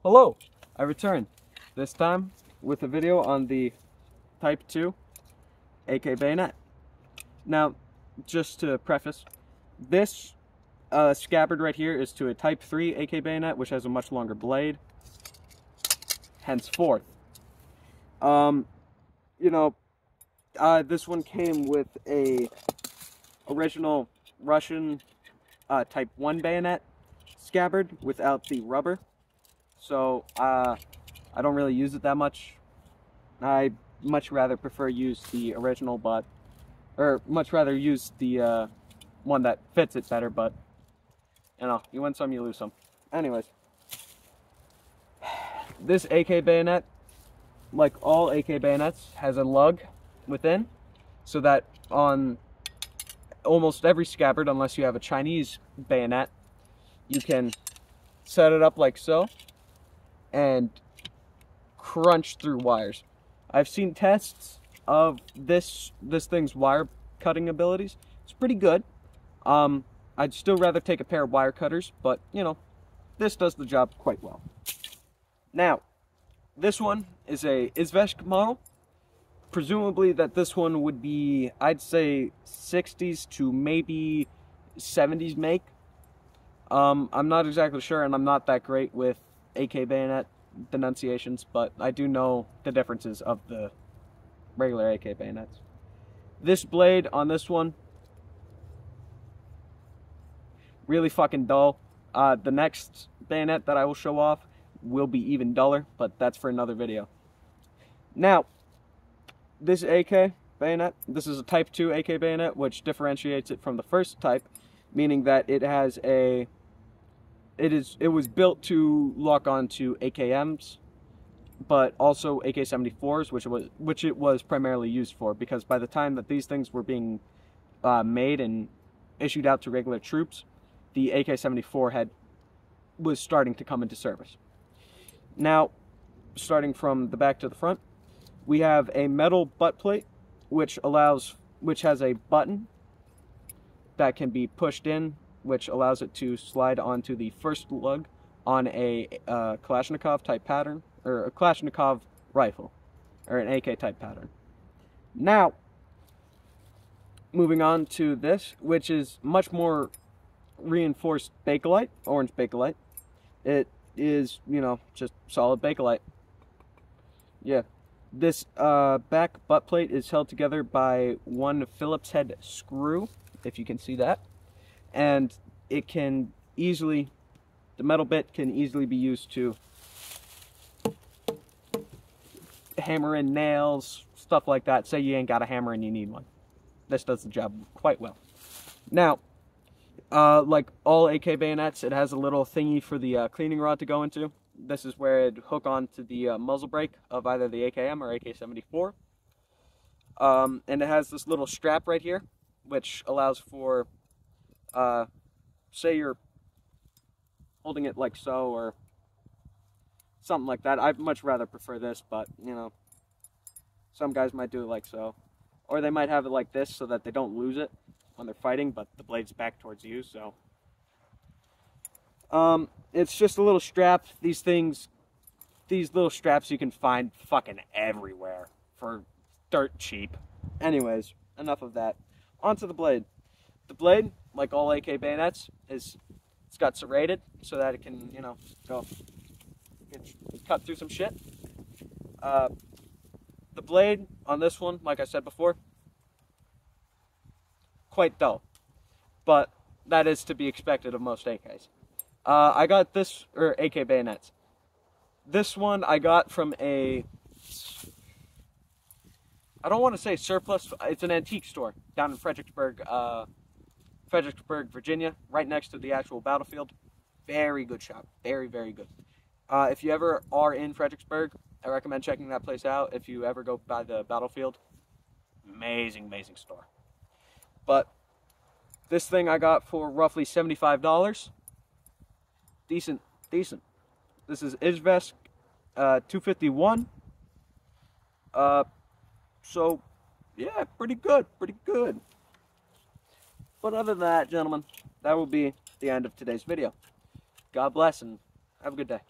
Hello, I returned, this time with a video on the Type 2 AK bayonet. Now, just to preface, this scabbard right here is to a Type 3 AK bayonet, which has a much longer blade. Henceforth, this one came with a original Russian Type 1 bayonet scabbard without the rubber. So, I don't really use it that much. I much rather prefer use the original, much rather use the one that fits it better, but, you win some, you lose some. Anyways, this AK bayonet, like all AK bayonets, has a lug within, so that on almost every scabbard, unless you have a Chinese bayonet, you can set it up like so, and crunch through wires. I've seen tests of this thing's wire cutting abilities. It's pretty good. I'd still rather take a pair of wire cutters, but this does the job quite well. Now, this one is a Izvesk model. Presumably that this one would be, I'd say, 60s to maybe 70s make. I'm not exactly sure, and I'm not that great with AK bayonet denunciations, but I do know the differences of the regular AK bayonets. This blade on this one, really fucking dull. The next bayonet that I will show off will be even duller, but that's for another video. Now, this AK bayonet, this is a Type 2 AK bayonet, which differentiates it from the first type, meaning that it has it was built to lock onto AKMs, but also AK-74s, which it was primarily used for, because by the time that these things were being made and issued out to regular troops, the AK-74 was starting to come into service. Now, starting from the back to the front, we have a metal butt plate, which has a button that can be pushed in, which allows it to slide onto the first lug on a Kalashnikov type pattern, or a Kalashnikov rifle, or an AK type pattern. Now, moving on to this, which is much more reinforced Bakelite, orange Bakelite. It is, just solid Bakelite. Yeah. This back butt plate is held together by one Phillips head screw, if you can see that. And it can easily, the metal bit can easily be used to hammer in nails, stuff like that. Say you ain't got a hammer and you need one. This does the job quite well. Now, like all AK bayonets, it has a little thingy for the cleaning rod to go into. This is where it'd hook onto the muzzle brake of either the AKM or AK-74. And it has this little strap right here, which allows for, say you're holding it like so, or something like that. I'd much rather prefer this, but, some guys might do it like so. Or they might have it like this so that they don't lose it when they're fighting, but the blade's back towards you, so. It's just a little strap. These little straps you can find fucking everywhere for dirt cheap. Anyways, enough of that. Onto the blade. The blade, like all AK bayonets, it's got serrated so that it can, cut through some shit. The blade on this one, like I said before, quite dull, but that is to be expected of most AKs. I got this, or AK bayonets. This one I got from I don't want to say surplus, it's an antique store down in Fredericksburg, Virginia, right next to the actual battlefield. Very good shop, very, very good. If you ever are in Fredericksburg, I recommend checking that place out. If you ever go by the battlefield, amazing, amazing store. But this thing I got for roughly $75. Decent. This is Izvesk 251. So, yeah, pretty good. But other than that, gentlemen, that will be the end of today's video. God bless and have a good day.